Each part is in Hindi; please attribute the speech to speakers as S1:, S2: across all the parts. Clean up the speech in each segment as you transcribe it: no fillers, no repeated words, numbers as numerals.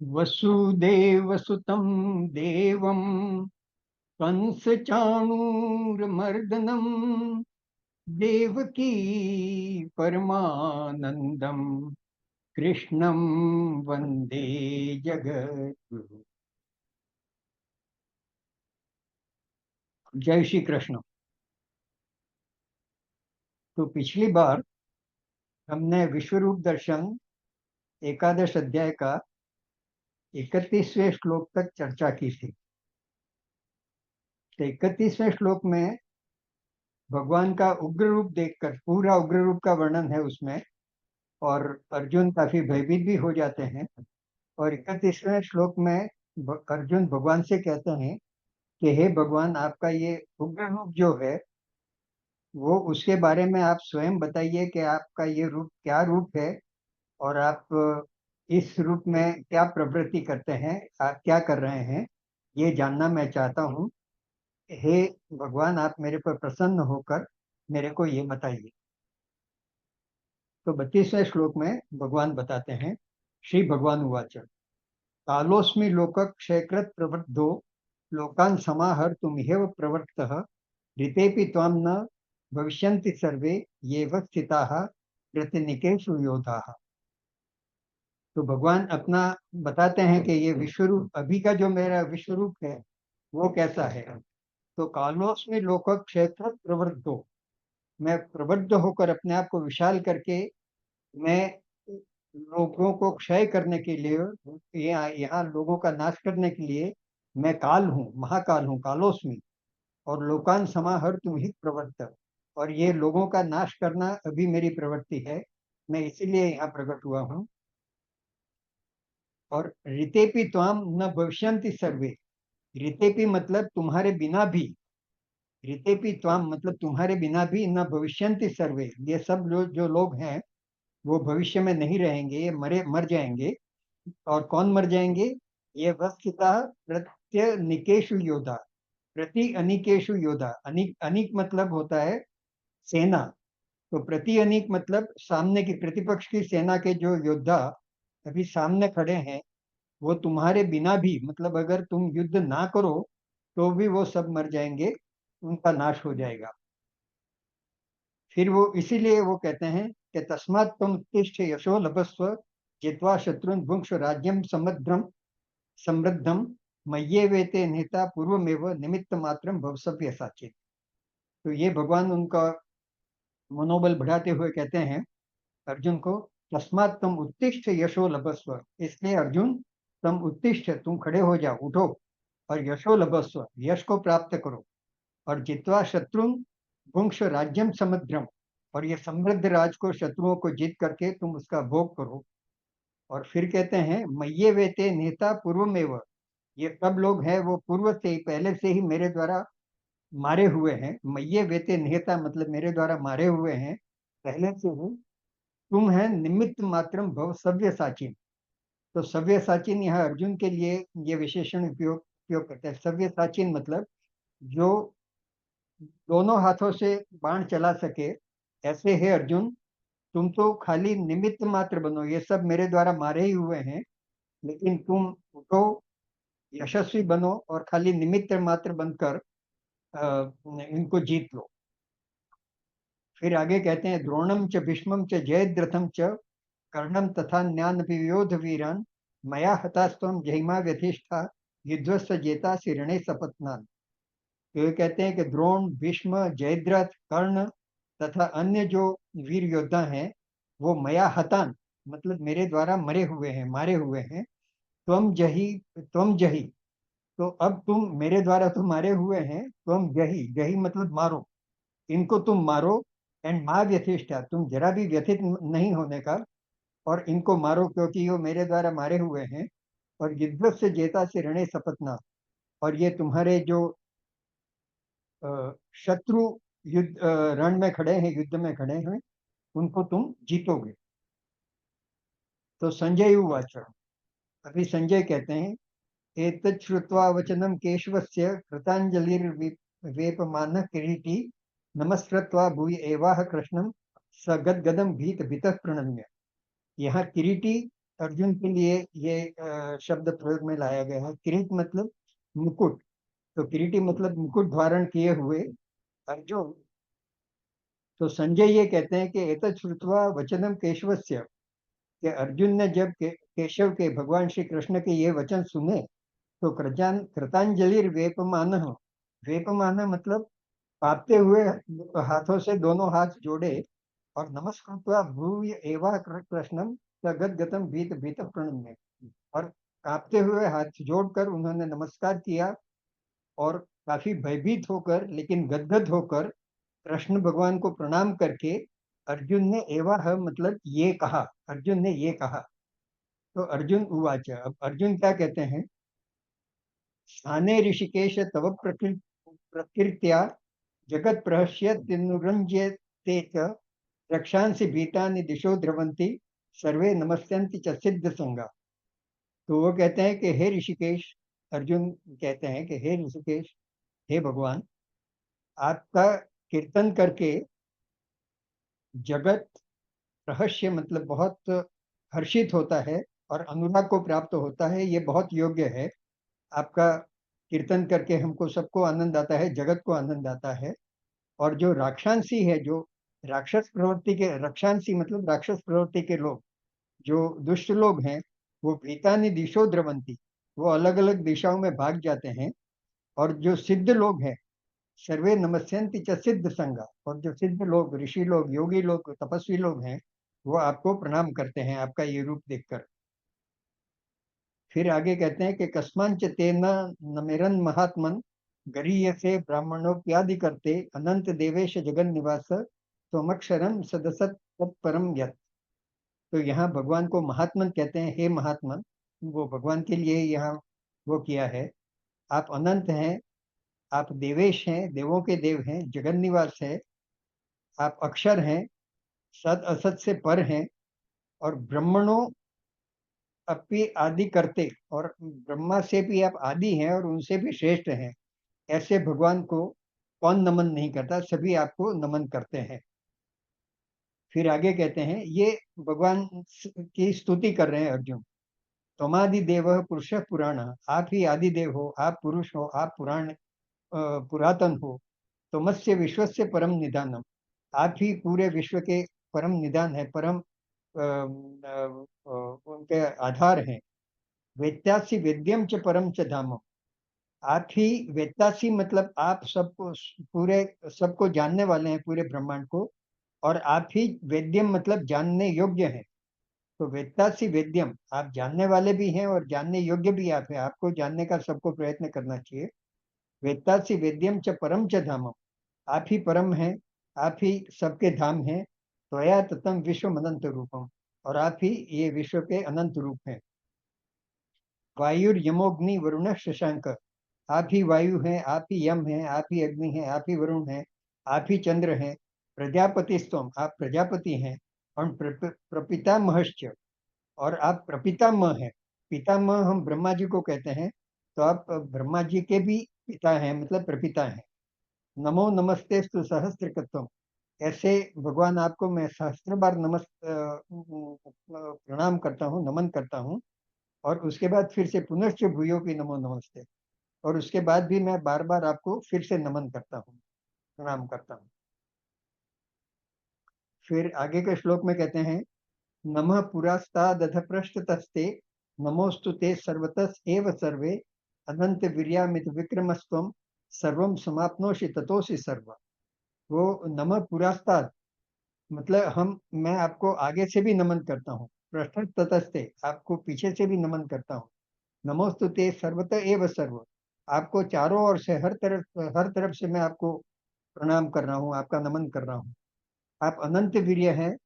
S1: वसुदेवसुतं देवं कंसचाणूरमर्दनं देवकी परमानंदम कृष्णं वंदे जगद्गुरु। जय श्री कृष्ण। तो पिछली बार हमने विश्वरूप दर्शन एकादश अध्याय का 31वें श्लोक तक चर्चा की थी। तो 31वें श्लोक में भगवान का उग्र रूप देखकर, पूरा उग्र रूप का वर्णन है उसमें, और अर्जुन काफी भयभीत भी हो जाते हैं। और 31वें श्लोक में अर्जुन भगवान से कहते हैं कि हे भगवान, आपका ये उग्र रूप जो है वो, उसके बारे में आप स्वयं बताइए कि आपका ये रूप क्या रूप है, और आप इस रूप में क्या प्रवृत्ति करते हैं, आप क्या कर रहे हैं, ये जानना मैं चाहता हूँ। हे भगवान, आप मेरे पर प्रसन्न होकर मेरे को ये बताइए। तो 32वें श्लोक में भगवान बताते हैं, श्री भगवान उवाच कालोस्मि लोक क्षेत्रत प्रवृद्धो लोकान समाहर तुमिहेव प्रवृत्तः ऋतेपि त्वां न भविष्यन्ति सर्वे येव स्थिताः प्रतिनिकेषु योधाः। तो भगवान अपना बताते हैं कि ये विश्वरूप, अभी का जो मेरा विश्वरूप है वो कैसा है। तो कालोस्मि लोक क्षेत्र प्रवृद्धो, मैं प्रबुद्ध होकर अपने आप को विशाल करके, मैं लोगों को क्षय करने के लिए, यहाँ लोगों का नाश करने के लिए मैं काल हूँ, महाकाल हूँ, कालोस्मी। और लोकान समाहर तुम ही प्रवर्त, और ये लोगों का नाश करना अभी मेरी प्रवृत्ति है, मैं इसीलिए यहाँ प्रकट हुआ हूँ। और ऋतेपि त्वाम न भविष्यन्ति सर्वे, ऋतेपि मतलब तुम्हारे बिना भी, ऋतेपि त्वाम मतलब तुम्हारे बिना भी, न भविष्यन्ति सर्वे, ये सब जो लोग हैं वो भविष्य में नहीं रहेंगे, ये मर जाएंगे। और कौन मर जाएंगे? ये वस्तुतः प्रत्यनिकेशु योद्धा, प्रति अनिकेशु योद्धा। अनिक, अनिक मतलब होता है सेना। तो प्रति अनिक मतलब सामने की, प्रतिपक्ष की सेना के जो योद्धा अभी सामने खड़े हैं, वो तुम्हारे बिना भी, मतलब अगर तुम युद्ध ना करो तो भी वो सब मर जाएंगे, उनका नाश हो जाएगा। फिर वो इसीलिए वो कहते हैं कि तस्मात् त्वम् उत्तिष्ठ यशो लभस्व जित्वा शत्रुन् भुङ्क्ष राज्यं समृद्धम मय्ये वेते निहिता पूर्वमेव निमित्त मात्रम भवसव्य साचित। तो ये भगवान उनका मनोबल बढ़ाते हुए कहते हैं अर्जुन को, तस्मात् तुम उत्तिष्ठ यशो लभस्व, इसलिए अर्जुन तुम उत्तिष्ठ, तुम खड़े हो जाओ, उठो, और यशो लभस्व, यश को प्राप्त करो, और जित्वा शत्रुन भुंक्ष राज्यम समुद्रम, और ये समृद्ध राज को, शत्रुओं को जीत करके तुम उसका भोग करो। और फिर कहते हैं मय्ये वेते नेता पूर्वमेव, ये सब लोग हैं वो पूर्व से ही, पहले से ही मेरे द्वारा मारे हुए हैं। मय्ये वेते नेता मतलब मेरे द्वारा मारे हुए हैं पहले से ही। तुम है निमित्त मात्रम भव सव्य साचिन। तो सव्य साचिन यहाँ अर्जुन के लिए ये विशेषण उपयोग करते हैं। सव्य साचिन मतलब जो दोनों हाथों से बाण चला सके, ऐसे है अर्जुन। तुम तो खाली निमित्त मात्र बनो, ये सब मेरे द्वारा मारे ही हुए हैं, लेकिन तुम तो यशस्वी बनो और खाली निमित्त मात्र बनकर इनको जीत लो। फिर आगे कहते हैं द्रोणम च भीष्मम च जयद्रथम च कर्णम तथा ज्ञान वियोध वीरान मया हतास्तम जहिमा व्यथिष्ठा युद्धस्व जेता ऋणे सपत्नान। तो ये कहते हैं कि द्रोण, भीष्म, जयद्रथ, कर्ण तथा अन्य जो वीर योद्धा हैं वो मया हतान मतलब मेरे द्वारा मरे हुए हैं, मारे हुए हैं। त्वम जही, तो अब तुम मेरे द्वारा तो मारे हुए हैं, तुम जही, जही मतलब मारो, इनको तुम मारो। एंड माँ व्यथिष्ठा, तुम जरा भी व्यथित नहीं होने का, और इनको मारो क्योंकि वो मेरे द्वारा मारे हुए हैं। और युद्ध से जेता से ऋणे सपतना, और ये तुम्हारे जो शत्रु युद्ध रण में खड़े हैं, युद्ध में खड़े हैं, उनको तुम जीतोगे। तो संजय उवाच, अभी संजय कहते हैं एतत् श्रुत्वा वचनम केशवस्य कृतांजलिर्वेपमानः किरीटी नमस्कृत्वा भूय एवाह कृष्णम स गदगदम भीत भीतः प्रणम्य। यहाँ किरीटी अर्जुन के लिए ये शब्द प्रयोग में लाया गया है। किरीट मतलब मुकुट, तो किरीटी मतलब मुकुट धारण किए हुए अर्जुन। तो संजय ये कहते हैं कि एतत् श्रुत्वा वचनम केशवस्य, कि अर्जुन ने जब केशव के, भगवान श्री कृष्ण के ये वचन सुने, तो कृतांजलि वेपमान, वेपमान मतलब कांपते हुए हाथों से दोनों हाथ जोड़े और नमस्कृत्वा भूय एवा कृष्णम गदगतम भीत भीत प्रणम्य, और कांपते हुए हाथ जोड़कर उन्होंने नमस्कार किया और काफी भयभीत होकर लेकिन गदगद होकर कृष्ण भगवान को प्रणाम करके अर्जुन ने एवाह मतलब ये कहा, अर्जुन ने ये कहा। तो अर्जुन उवाच, अब अर्जुन क्या कहते हैं, स्थाने ऋषिकेश तव प्रकृत्या जगत प्रहस्यनुरंजते च, रक्षांसि भीतानि दिशो द्रवंती सर्वे नमस्यन्ति च सिद्ध संगा। तो वो कहते हैं कि हे ऋषिकेश, अर्जुन कहते हैं कि हे ऋषिकेश, हे भगवान, आपका कीर्तन करके जगत रहस्य मतलब बहुत हर्षित होता है और अनुराग को प्राप्त होता है, ये बहुत योग्य है। आपका कीर्तन करके हमको सबको आनंद आता है, जगत को आनंद आता है। और जो राक्षांसी है, जो राक्षस प्रवृत्ति के, रक्षांसी मतलब राक्षस प्रवृत्ति के लोग, जो दुष्ट लोग हैं, वो भीतानि दिशो द्रवंती, वो अलग अलग दिशाओं में भाग जाते हैं। और जो सिद्ध लोग हैं, सर्वे नमस्यन्ति च सिद्ध संगा, और जो सिद्ध लोग, ऋषि लोग, योगी लोग, तपस्वी लोग हैं, वो आपको प्रणाम करते हैं आपका ये रूप देखकर। फिर आगे कहते हैं कि कस्मांच तेन नमेरन महात्मन गरीयसे ब्राह्मणोप्यादि करते अनंत देवेश जगन निवास त्वमक्षरम सदसत तत्परम यत्। तो यहाँ भगवान को महात्मन कहते हैं, हे महात्मन, वो भगवान के लिए यहाँ वो किया है। आप अनंत हैं, आप देवेश हैं, देवों के देव हैं, जगन निवास है, आप अक्षर हैं, सत असत से पर हैं, और ब्रह्मणों अपि आदि करते, और ब्रह्मा से भी आप आदि हैं और उनसे भी श्रेष्ठ हैं। ऐसे भगवान को कौन नमन नहीं करता, सभी आपको नमन करते हैं। फिर आगे कहते हैं, ये भगवान की स्तुति कर रहे हैं अर्जुन। त्वमादि देव पुरुष पुराण, आप ही आदि देव हो, आप पुरुष हो, आप पुराण पुरातन हो। तुमस्य विश्वस्य परम निदानम, आप ही पूरे विश्व के परम निदान है, परम उनके आधार हैं। वेत्यासि वेद्यम च परम च धामम, आप ही वेत्तासी मतलब आप सबको, पूरे सबको जानने वाले हैं, पूरे ब्रह्मांड को। और आप ही वेद्यम मतलब जानने योग्य हैं। तो वेत्तासी वेद्यम, आप जानने वाले भी हैं और जानने योग्य भी आप हैं, आपको जानने का सबको प्रयत्न करना चाहिए। वेत्तासी वेद्यम च परम च धामम, आप ही परम हैं, आप ही सबके धाम हैं। त्वया ततम विश्व अनंत रूपम, और आप ही ये विश्व के अनंत रूप हैं। वायुर्यमोग्नि वरुण शशांक, आप ही वायु हैं, आप ही यम हैं, आप ही अग्नि हैं, आप ही वरुण हैं, आप ही चंद्र हैं। प्रजापति स्तम, आप प्रजापति हैं। और प्रपितामहश्च, और आप प्रपितामह हैं। पितामह हम ब्रह्मा जी को कहते हैं, तो आप ब्रह्मा जी के भी पिता हैं, मतलब प्रपिता हैं। नमो नमस्ते स्तु सहस्त्रकृतम, ऐसे भगवान आपको मैं सहस्त्र बार प्रणाम करता हूँ, नमन करता हूँ। और उसके बाद फिर से पुनश्च भूयो की नमो नमस्ते, और उसके बाद भी मैं बार बार आपको फिर से नमन करता हूँ, प्रणाम करता हूँ। फिर आगे के श्लोक में कहते हैं, नमः पुरास्तादध पृष्ठतस्ते, नमोस्तु ते सर्वतस एव सर्वे, अनंत वीर्यामित विक्रमस्त्वम, सर्वम समाप्नोषि ततोषि सर्व। वो नमः पुरास्ताद मतलब मैं आपको आगे से भी नमन करता हूँ, पृष्ठ ततस्ते आपको पीछे से भी नमन करता हूँ। नमोस्तु ते सर्वत एव सर्व, आपको चारों ओर से हर तरफ से मैं आपको प्रणाम कर रहा हूँ, आपका नमन कर रहा हूँ। आप अनंत वीर्य हैं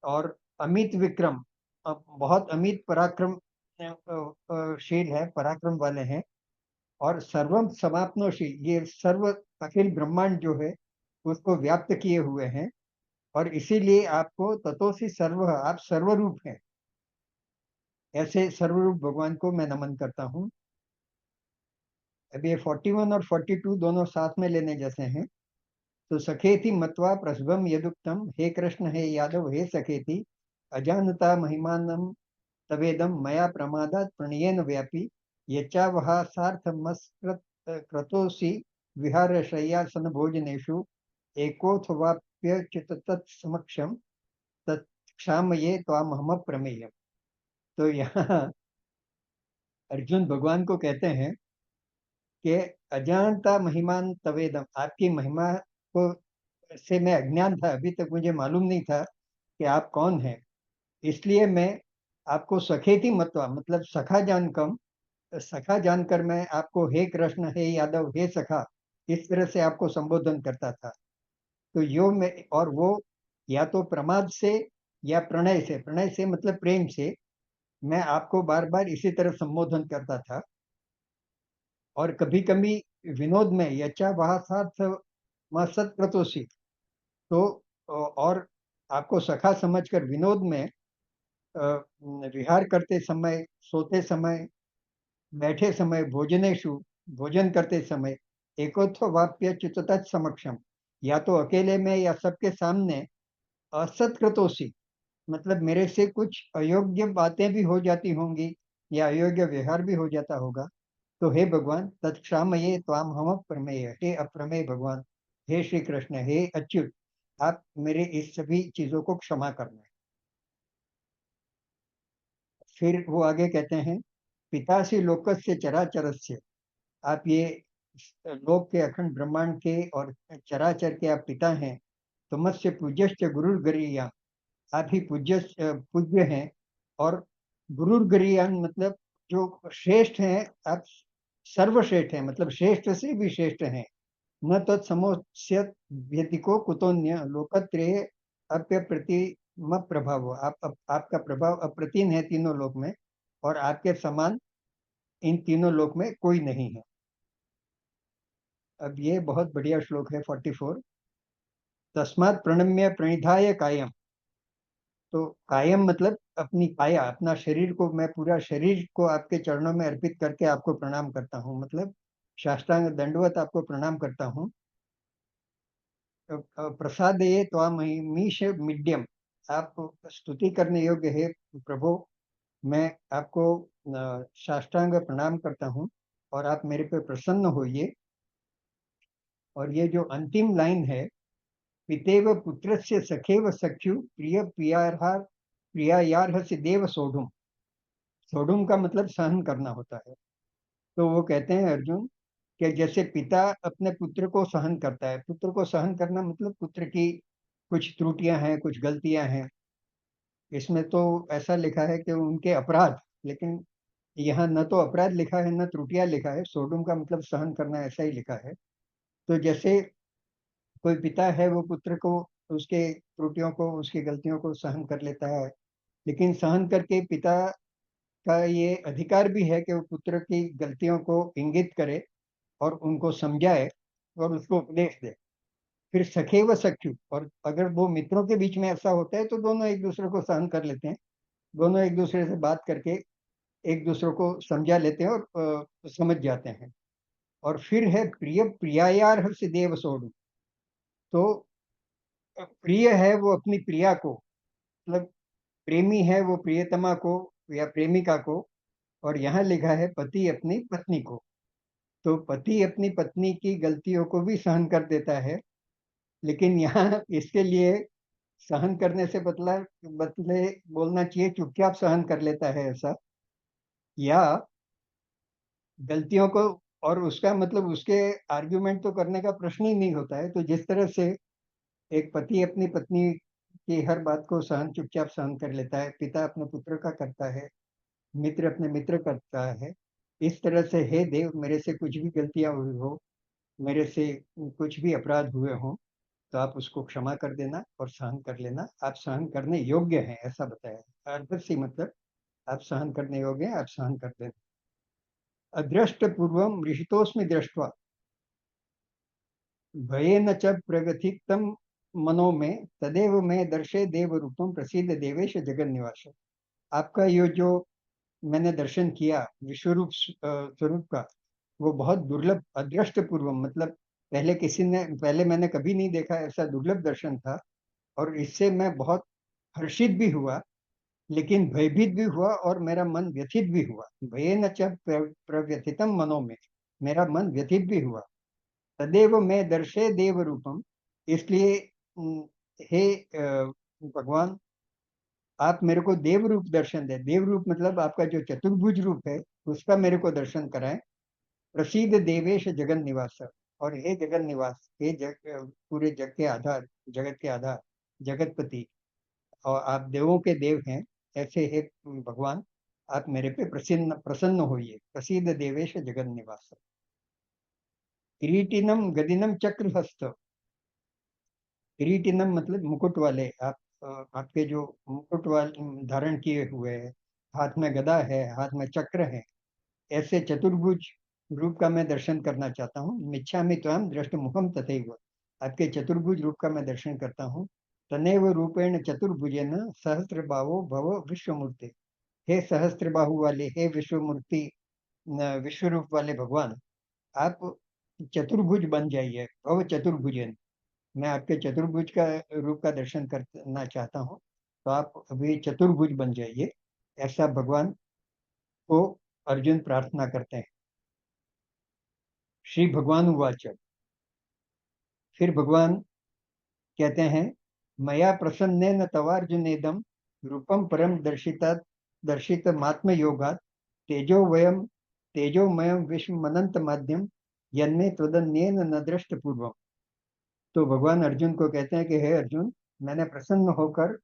S1: और अमित विक्रम, बहुत अमित पराक्रम शील है, पराक्रम वाले हैं। और सर्वम समाप्नोषि, ये सर्व अखिल ब्रह्मांड जो है उसको व्याप्त किए हुए हैं। और इसीलिए आपको ततोसी सर्व, आप सर्वरूप हैं। ऐसे सर्वरूप भगवान को मैं नमन करता हूँ। अब ये 41 और 42 दोनों साथ में लेने जैसे हैं। तो सखेति मत्वा प्रसभम यदुक्तम, हे कृष्ण हे यादव हे सखेति, अजानता महिमानम तवेदं मया प्रमादात् प्रणयेन व्यापी यच्चावहासार्थमस्कृत क्रतोऽसि विहारशय्यासन भोजनेषु एकोऽथवाप्यच्युत तत्समक्षम तत्क्षामये त्वामहम प्रमेयम्। तो यहाँ अर्जुन भगवान को कहते हैं कि अजानता महिमान तवेदम, आपकी महिमा को से मैं अज्ञान था, अभी तक मुझे मालूम नहीं था कि आप कौन हैं, इसलिए मैं आपको सखेति मत्वा मतलब सखा जानकर मैं आपको हे कृष्ण, हे यादव, हे सखा, इस तरह से आपको संबोधन करता था। तो यो में और वो या तो प्रमाद से या प्रणय से मतलब प्रेम से मैं आपको बार बार इसी तरह संबोधन करता था। और कभी कभी विनोद में यच्चा वहासार्थ सत्प्रतोषी, तो और आपको सखा समझकर विनोद में विहार करते समय, सोते समय, बैठे समय, भोजनेशु भोजन करते समय, एकोत्व वाप्य चित्तत समक्षम, या तो अकेले में या सबके सामने, असत्कृतोषी मतलब मेरे से कुछ अयोग्य बातें भी हो जाती होंगी या अयोग्य व्यवहार भी हो जाता होगा, तो हे भगवान तत्क्षामये त्वाम हम प्रमेय, हे अप्रमेय भगवान, हे श्री कृष्ण, हे अच्युत, आप मेरे इस सभी चीजों को क्षमा करना। फिर वो आगे कहते हैं, पितासी लोकस्य चराचरस्य, आप ये लोक के अखंड ब्रह्मांड के और चराचर के आप पिता हैं। तुमस्य पूज्यश्च गुरुर्गरीया, आप ही पूज्य हैं। और गुरुर्गरीयान मतलब जो श्रेष्ठ हैं, आप सर्वश्रेष्ठ हैं, मतलब श्रेष्ठ से भी श्रेष्ठ हैं। न तत्समोस्य व्यतिको कुतोन्य लोकत्रय अप्य प्रतिम प्रभाव, आपका प्रभाव अप्रतिम है तीनों लोक में, और आपके समान इन तीनों लोक में कोई नहीं है। अब ये बहुत बढ़िया श्लोक है 44। तस्मात् प्रणम्य प्रणिधाय कायम, तो कायम मतलब अपनी काया, अपना शरीर को, मैं पूरा शरीर को आपके चरणों में अर्पित करके आपको प्रणाम करता हूँ, मतलब साष्टांग दंडवत आपको प्रणाम करता हूँ। प्रसादये त्वामीश मिड्यम, आप स्तुति करने योग्य है प्रभु, मैं आपको साष्टांग प्रणाम करता हूँ और आप मेरे पे प्रसन्न होइए। और ये जो अंतिम लाइन है, पितेव पुत्रस्य सखेव सख्यु प्रिय प्रियायार्ह से देव सोढ़ुम, सोढ़ुम का मतलब सहन करना होता है। तो वो कहते हैं अर्जुन कि जैसे पिता अपने पुत्र को सहन करता है, पुत्र को सहन करना मतलब पुत्र की कुछ त्रुटियां हैं, कुछ गलतियां हैं, इसमें तो ऐसा लिखा है कि उनके अपराध, लेकिन यहाँ न तो अपराध लिखा है न त्रुटियां लिखा है, सोडुम का मतलब सहन करना ऐसा ही लिखा है। तो जैसे कोई पिता है वो पुत्र को, उसके त्रुटियों को, उसकी गलतियों को सहन कर लेता है, लेकिन सहन करके पिता का ये अधिकार भी है कि वो पुत्र की गलतियों को इंगित करे और उनको समझाए और उसको उपदेश दे। फिर सखे व सख्यु, और अगर वो मित्रों के बीच में ऐसा होता है तो दोनों एक दूसरे को सहन कर लेते हैं, दोनों एक दूसरे से बात करके एक दूसरे को समझा लेते हैं और समझ जाते हैं। और फिर है प्रिय प्रियायार्ह से देव सोडु, तो प्रिय है वो अपनी प्रिया को, मतलब प्रेमी है वो प्रियतमा को या प्रेमिका को, और यहाँ लिखा है पति अपनी पत्नी को। तो पति अपनी पत्नी की गलतियों को भी सहन कर देता है, लेकिन यहाँ इसके लिए सहन करने से बदले बोलना चाहिए चुपचाप सहन कर लेता है ऐसा, या गलतियों को, और उसका मतलब उसके आर्ग्यूमेंट तो करने का प्रश्न ही नहीं होता है। तो जिस तरह से एक पति अपनी पत्नी की हर बात को चुपचाप सहन कर लेता है, पिता अपने पुत्र का करता है, मित्र अपने मित्र करता है, इस तरह से हे देव, मेरे से कुछ भी गलतियां हुई हो, मेरे से कुछ भी अपराध हुए हो, तो आप उसको क्षमा कर देना और सहन कर लेना, आप सहन करने योग्य हैं, ऐसा बताया। अर्धसी मतलब आप सहन करने योग्य हैं, आप सहन कर देना। अदृष्ट पूर्वम ऋषितोस्मि दृष्टवा भयेन च प्रगथितम मनो में तदेव में दर्शे देव रूपम प्रसिद्ध देवेश जगन निवास। आपका ये जो मैंने दर्शन किया विश्वरूप स्वरूप का, वो बहुत दुर्लभ, अदृष्ट पूर्व मतलब पहले मैंने कभी नहीं देखा, ऐसा दुर्लभ दर्शन था, और इससे मैं बहुत हर्षित भी हुआ। लेकिन भयभीत भी हुआ और मेरा मन व्यथित भी हुआ। भयेन च प्रव्यथितम मनो में, मेरा मन व्यथित भी हुआ। तदेव मैं दर्शे देव रूपम, इसलिए हे भगवान, आप मेरे को देव रूप दर्शन दे। देव रूप मतलब आपका जो चतुर्भुज रूप है उसका मेरे को दर्शन कराएं। प्रसीद देवेश जगन निवास, और हे जगन निवास, हे पूरे जग के आधार, जगत के आधार, जगतपति, और आप देवों के देव हैं, ऐसे हे भगवान, आप मेरे पे प्रसन्न प्रसन्न होइए। प्रसीद देवेश जगन निवास। किरीटिनम गदिनम चक्रहस्त, किरीटिनम मतलब मुकुट वाले, आप आपके जो मुकुट वाले धारण किए हुए है, हाथ में गदा है, हाथ में चक्र है, ऐसे चतुर्भुज रूप का मैं दर्शन करना चाहता हूँ। मिच्छामि त्वाम दृष्टमुखम तथैव, आपके चतुर्भुज रूप का मैं दर्शन करता हूँ। तनेव रूपेण चतुर्भुजेन सहस्त्रबाहो भव विश्वमूर्ति, हे सहस्त्रबाहु वाले, हे विश्वमूर्ति, विश्व रूप वाले भगवान, आप चतुर्भुज बन जाइए। भव चतुर्भुजन, मैं आपके चतुर्भुज का रूप का दर्शन करना चाहता हूँ, तो आप अभी चतुर्भुज बन जाइए। ऐसा भगवान को अर्जुन प्रार्थना करते हैं। श्री भगवान उवाच, फिर भगवान कहते हैं, मया प्रसन्नेन तवार्जुनेदम रूपम परम दर्शिता दर्शित मात्म योगात तेजो वयम तेजोमयम विश्व अनंत माध्यम यन्मे त्वदन्येन न दृष्ट पूर्वम। तो भगवान अर्जुन को कहते हैं कि हे अर्जुन, मैंने प्रसन्न होकर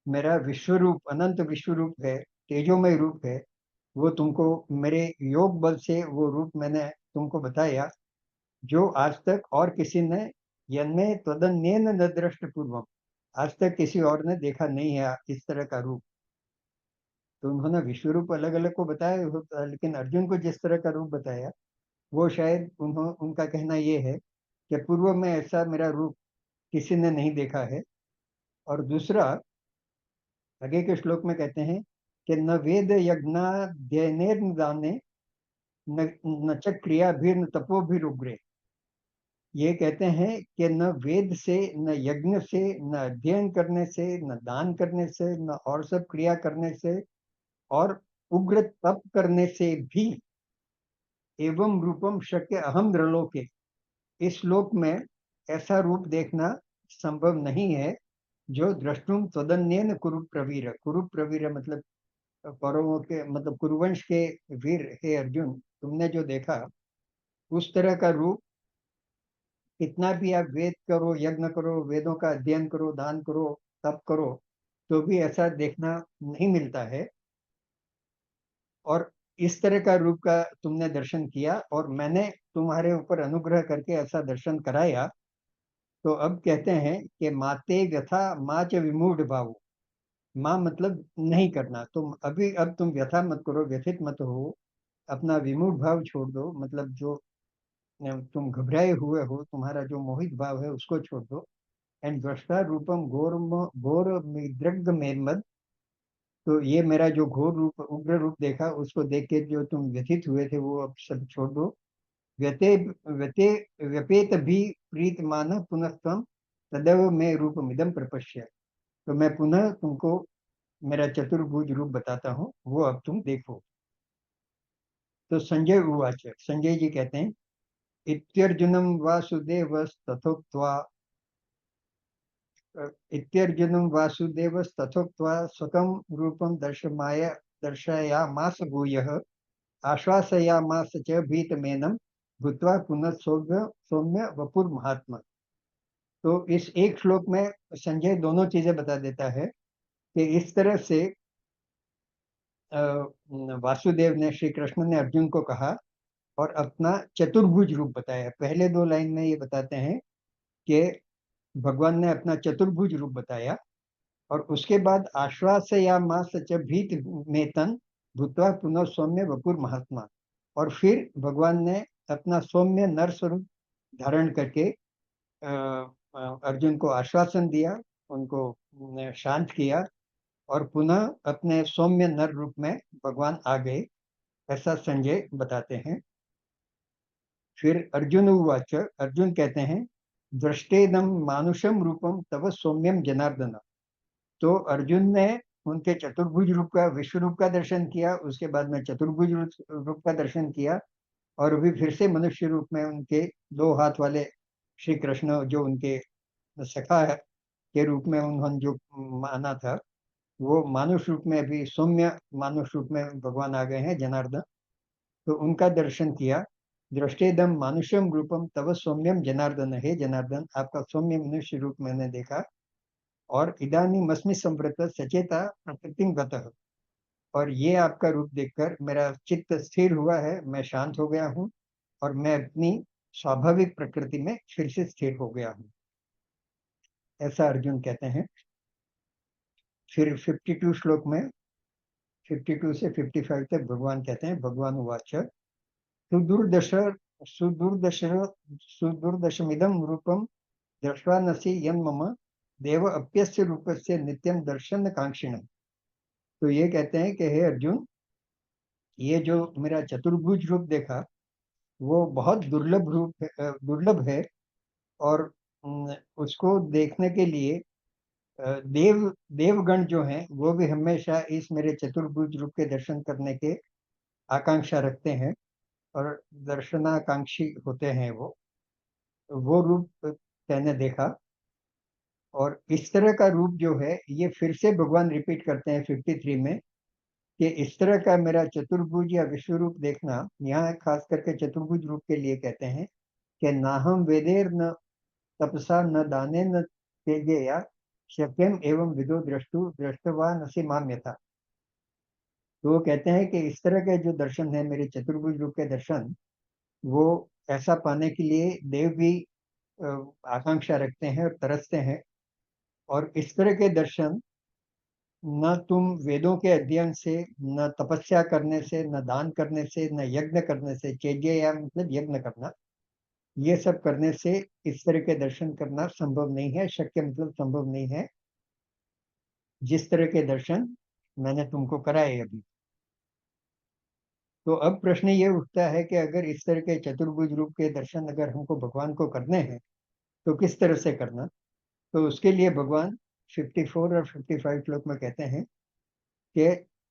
S1: मेरा विश्व रूप, अनंत विश्व रूप है, तेजोमय रूप है, वो तुमको मेरे योग बल से वो रूप मैंने तुमको बताया, जो आज तक और किसी ने यन्मे त्वदन्येन न दृष्ट पूर्वम, आज तक किसी और ने देखा नहीं है इस तरह का रूप। तो उन्होंने विश्व रूप अलग अलग को बताया होता, लेकिन अर्जुन को जिस तरह का रूप बताया, वो शायद उनका कहना ये है कि पूर्व में ऐसा मेरा रूप किसी ने नहीं देखा है। और दूसरा, आगे के श्लोक में कहते हैं कि न वेद यज्ञाध्ययनेन दाने न च क्रियाभिर्न तपोभिरुग्रे, ये कहते हैं कि न वेद से, न यज्ञ से, न अध्ययन करने से, न दान करने से, न और सब क्रिया करने से, और उग्र तप करने से भी एवं रूपम शक्य अहम द्रलोके, इस श्लोक में ऐसा रूप देखना संभव नहीं है जो द्रष्टुम त्वदन्येन कुरु प्रवीर, कुरु प्रवीर मतलब कौरवों के, मतलब कुरुवंश के वीर, हे अर्जुन, तुमने जो देखा उस तरह का रूप, कितना भी आप वेद करो, यज्ञ करो, वेदों का अध्ययन करो, दान करो, तप करो, तो भी ऐसा देखना नहीं मिलता है। और इस तरह का रूप का तुमने दर्शन किया और मैंने तुम्हारे ऊपर अनुग्रह करके ऐसा दर्शन कराया। तो अब कहते हैं कि माते व्यथा माँ च विमूढ़ भाव, माँ मतलब नहीं करना, तुम अभी अब तुम व्यथा मत करो, व्यथित मत हो, अपना विमूढ़ भाव छोड़ दो, मतलब जो तुम घबराए हुए हो, तुम्हारा जो मोहित भाव है उसको छोड़ दो। एंड दृष्टा रूपम घोर घोर मृग मेन्मद, तो ये मेरा जो घोर रूप, उग्र रूप देखा, उसको देख के जो तुम व्यथित हुए थे वो अब सब छोड़ दो। व्यते व्यते व्यपेत भी प्रीत मान पुनः तम तदेव मैं रूप मिदम प्रपश्य, तो मैं पुनः तुमको मेरा चतुर्भुज रूप बताता हूँ, वो अब तुम देखो। तो संजय उवाच, संजय जी कहते हैं, इत्यर्जुनम वासुदेव तथोक्त्वा, इत्यर्जुनं वासुदेवस्तथोक्त्वा स्वकं रूपं दर्शयामास भूयः आश्वासयामास च भीतमेनं भूत्वा पुनः सौम्य सौम्य वपुर्महात्मा। तो इस एक श्लोक में संजय दोनों चीजें बता देता है कि इस तरह से वासुदेव ने, श्री कृष्ण ने अर्जुन को कहा और अपना चतुर्भुज रूप बताया। पहले दो लाइन में ये बताते हैं कि भगवान ने अपना चतुर्भुज रूप बताया, और उसके बाद आश्वासयामास च भीत मेतन भूत्वा पुनः सौम्य वपुर महात्मा, और फिर भगवान ने अपना सौम्य नर स्वरूप धारण करके अर्जुन को आश्वासन दिया, उनको शांत किया, और पुनः अपने सौम्य नर रूप में भगवान आ गए, ऐसा संजय बताते हैं। फिर अर्जुन उवाच, अर्जुन कहते हैं, दृष्टेदम मानुषम रूपम तव सौम्यम जनार्दन, तो अर्जुन ने उनके चतुर्भुज रूप का, विश्व रूप का दर्शन किया, उसके बाद में चतुर्भुज रूप का दर्शन किया, और अभी फिर से मनुष्य रूप में उनके 2 हाथ वाले श्री कृष्ण जो उनके सखा है के रूप में उन्होंने जो माना था, वो मानुष रूप में, अभी सौम्य मानुष रूप में भगवान आ गए हैं जनार्दन। तो उनका दर्शन किया। दृष्टेदम मानुषम रूपम तव सौम्यम जनार्दन, हे जनार्दन आपका सौम्य मनुष्य रूप मैंने देखा। और इदानीम अस्मि संवृत सचेता प्रकृतिम गतः, और ये आपका रूप देखकर मेरा चित्त स्थिर हुआ है, मैं शांत हो गया हूँ, और मैं अपनी स्वाभाविक प्रकृति में फिर से स्थिर हो गया हूँ, ऐसा अर्जुन कहते हैं। फिर 52 श्लोक में, 52 से 55 तक भगवान कहते हैं, भगवान उवाच सुदुर्दश सुदुर्दश सुदुर्दशमिदं रूपम दृष्ट्वा नसि यन्मम देव अप्यस्य रूपस्य नित्यम दर्शन कांक्षिण। तो ये कहते हैं कि हे अर्जुन, ये जो मेरा चतुर्भुज रूप देखा वो बहुत दुर्लभ रूप है, दुर्लभ है। और उसको देखने के लिए देवगण जो हैं वो भी हमेशा इस मेरे चतुर्भुज रूप के दर्शन करने के आकांक्षा रखते हैं, और दर्शनाकांक्षी होते हैं वो रूप मैंने देखा। और इस तरह का रूप जो है ये फिर से भगवान रिपीट करते हैं 53 में, कि इस तरह का मेरा चतुर्भुज या विश्व रूप देखना, यहाँ खास करके चतुर्भुज रूप के लिए कहते हैं कि ना हम वेदेर न तपसा न दाने न तेजया शक्यम एवं विदो दृष्टु दृष्टवा नसी माम्यथा। तो वो कहते हैं कि इस तरह के जो दर्शन है मेरे चतुर्भुज रूप के दर्शन, वो ऐसा पाने के लिए देव भी अ, आकांक्षा रखते हैं और तरसते हैं। और इस तरह के दर्शन न तुम वेदों के अध्ययन से, न तपस्या करने से, न दान करने से, न यज्ञ करने से, चेज्य या मतलब यज्ञ करना, ये सब करने से इस तरह के दर्शन करना संभव नहीं है, शक्य मतलब संभव नहीं है, जिस तरह के दर्शन मैंने तुमको कराए अभी। तो अब प्रश्न ये उठता है कि अगर इस तरह के चतुर्भुज रूप के दर्शन अगर हमको भगवान को करने हैं तो किस तरह से करना। तो उसके लिए भगवान 54 और 55 श्लोक में कहते हैं कि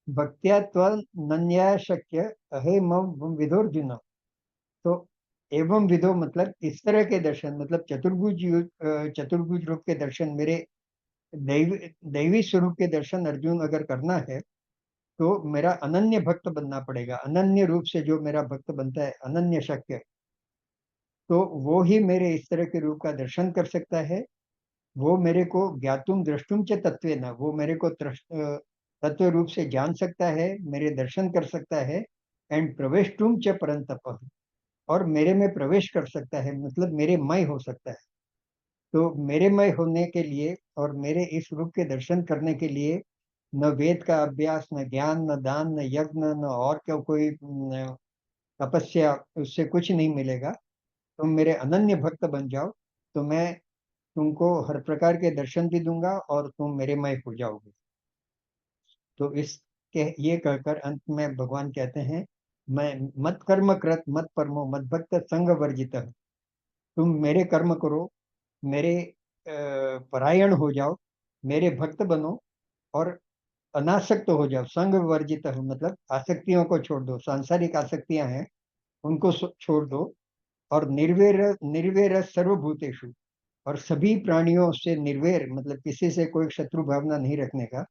S1: भक्त्या त्वनन्या शक्य अहे मम विदोर्जुन। तो एवं विदो मतलब इस तरह के दर्शन, मतलब चतुर्भुज रूप के दर्शन, मेरे दैवी स्वरूप के दर्शन अर्जुन अगर करना है तो मेरा अनन्य भक्त बनना पड़ेगा। अनन्य रूप से जो मेरा भक्त बनता है, अनन्य शक्य, तो वो ही मेरे इस तरह के रूप का दर्शन कर सकता है। वो मेरे को ज्ञातुम दृष्टुम च तत्वेन, वो मेरे को तत्व रूप से जान सकता है, मेरे दर्शन कर सकता है। एंड प्रवेशुम च परंतप, और मेरे में प्रवेश कर सकता है, मतलब मेरे मय हो सकता है। तो मेरे मय होने के लिए और मेरे इस रूप के दर्शन करने के लिए न वेद का अभ्यास, न ज्ञान, न दान, न यज्ञ, न और क्या कोई तपस्या, उससे कुछ नहीं मिलेगा। तुम मेरे अनन्य भक्त बन जाओ तो मैं तुमको हर प्रकार के दर्शन भी दूंगा और तुम मेरे मय हो जाओगे। तो इस के ये कहकर अंत में भगवान कहते हैं, मैं मत कर्म कृत मत परमो मत भक्त संग वर्जित। तुम मेरे कर्म करो, मेरे परायण हो जाओ, मेरे भक्त बनो, और अनासक्त हो जाओ। संग वर्जित हो मतलब आसक्तियों को छोड़ दो, सांसारिक आसक्तियां हैं उनको छोड़ दो। और निर्वैर निर्वैर सर्वभूतेषु, और सभी प्राणियों से निर्वैर मतलब किसी से कोई शत्रु भावना नहीं रखने का।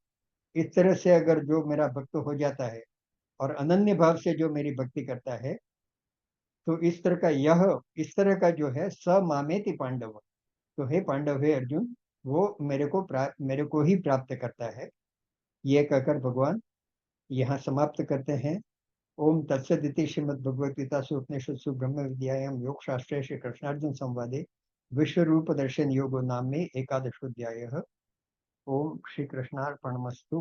S1: इस तरह से अगर जो मेरा भक्त हो जाता है और अनन्य भाव से जो मेरी भक्ति करता है, तो इस तरह का इस तरह का जो है स मामेति पांडव। तो हे पांडव, हे अर्जुन, वो मेरे को ही प्राप्त करता है। ये कहकर भगवान यहाँ समाप्त करते हैं। ओम तत्सदिति श्रीमद्भगवद्गीतासु उपनिषत्सु ब्रह्म विद्यायां योग शास्त्रे श्री कृष्णार्जुन संवादे विश्व रूप दर्शन योगो नाम में एकादशोध्याय। ओम श्री कृष्णार्पणमस्तु।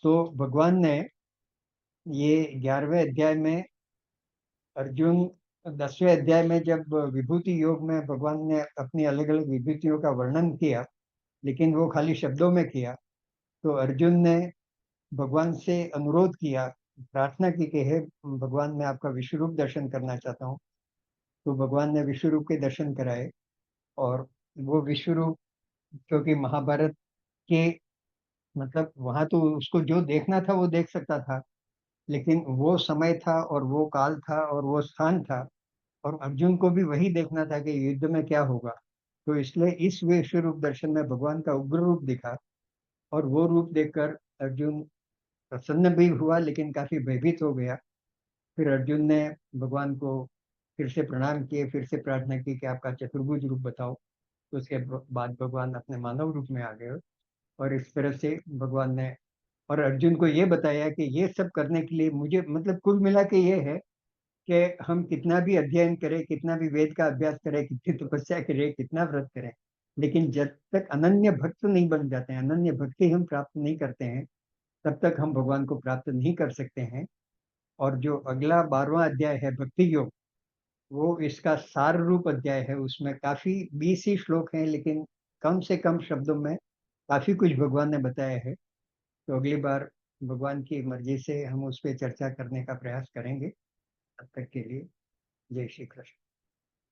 S1: तो भगवान ने ये 11वें अध्याय में अर्जुन, 10वें अध्याय में जब विभूति योग में भगवान ने अपनी अलग अलग विभूतियों का वर्णन किया, लेकिन वो खाली शब्दों में किया। तो अर्जुन ने भगवान से अनुरोध किया, प्रार्थना की कि हे भगवान, मैं आपका विश्व रूप दर्शन करना चाहता हूँ। तो भगवान ने विश्व रूप के दर्शन कराए। और वो विश्व रूप, क्योंकि महाभारत के मतलब वहां तो उसको जो देखना था वो देख सकता था, लेकिन वो समय था और वो काल था और वो स्थान था, और अर्जुन को भी वही देखना था कि युद्ध में क्या होगा। तो इसलिए इस विश्व रूप दर्शन में भगवान का उग्र रूप दिखा, और वो रूप देखकर अर्जुन प्रसन्न भी हुआ लेकिन काफी भयभीत हो गया। फिर अर्जुन ने भगवान को फिर से प्रणाम किए, फिर से प्रार्थना की कि आपका चतुर्भुज रूप बताओ। तो उसके बाद भगवान अपने मानव रूप में आ गए, और इस तरह से भगवान ने और अर्जुन को ये बताया कि ये सब करने के लिए मुझे, मतलब कुल मिला के ये है कि हम कितना भी अध्ययन करें, कितना भी वेद का अभ्यास करें, कितनी तपस्या करें, कितना व्रत करें, लेकिन जब तक अनन्य भक्त नहीं बन जाते हैं, अनन्य भक्ति हम प्राप्त नहीं करते हैं, तब तक हम भगवान को प्राप्त नहीं कर सकते हैं। और जो अगला 12वां अध्याय है भक्ति योग, वो इसका सार रूप अध्याय है। उसमें काफी 20 ही श्लोक हैं, लेकिन कम से कम शब्दों में काफी कुछ भगवान ने बताया है। तो अगली बार भगवान की मर्जी से हम उस पर चर्चा करने का प्रयास करेंगे। तब तक के लिए जय श्री कृष्ण।